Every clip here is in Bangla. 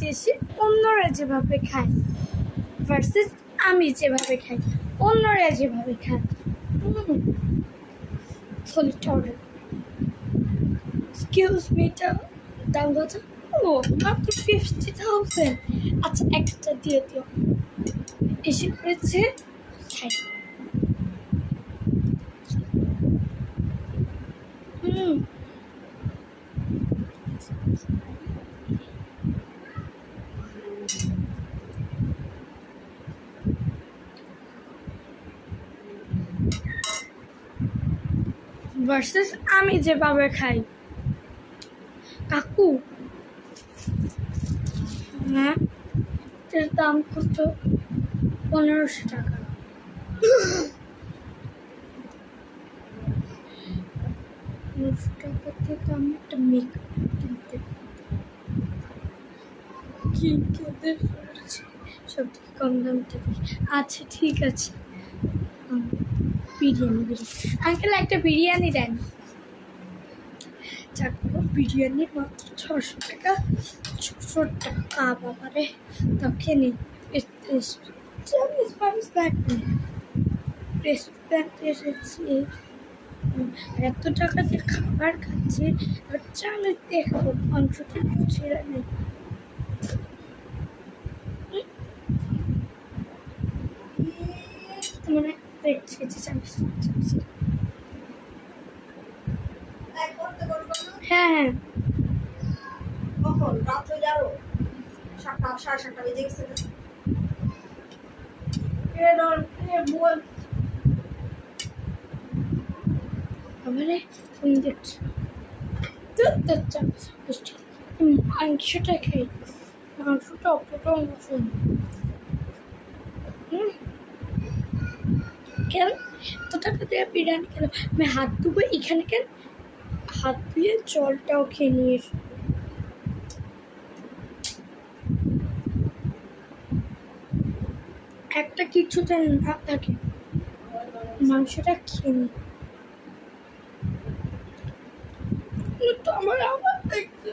দেশে অন্যরা যেভাবে খায় ভার্সেস আমি যেভাবে খাই, অন্যরা যেভাবে খায়। থলিটা অর্ডার, এক্সকিউজ মি, এটা দাম কত? ও মাত্র 50,000। আচ্ছা একটা দিয়ে দিও। এসে পড়েছে, খাই। ভার্সেস আমি যেভাবে খাই। কাকু, হ্যাঁ, এর দাম কত? 1500 টাকা। 1500 টাকা দিয়ে তো আমি একটা মেকআপ কিনতে সব থেকে কম দাম থেকে। আচ্ছা ঠিক আছে, বিরিয়ানি আঙ্কেল একটা বিরিয়ানি দেন। বিরিয়ানি মাত্র 600 টাকা। 600 টাকা বাবারে, তাও খেয়ে নিন। রেস্টুরেন্টে এসেছি, এত টাকা দিয়ে খাবার খাচ্ছি, আর চালে দেখাবো মাংসটা ছেড়ে নেই। মানে হ্যাঁ, কখন রাত হয়ে যাবো? 7টা 7:30 বেজে গেছে। মাংসটা খাই, মাংসটা অতটা মশন। কেন এত টাকা দিয়ে বিরিয়ানি কেন? আমি হাত ধুবো এখানে, কেন হাত ধুয়ে জলটাও খেয়ে নিয়ে এসো। একটা কিছু যেন না থাকে, মাংসটা খেয়ে নি। তো আমার আবার দেখতে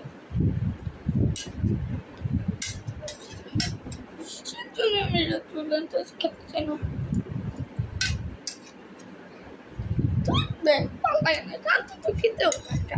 আমি রেস্টুরেন্ট খেতে চাই না। দেখ পাল্টায় না, জানতো তো খেতেও একটা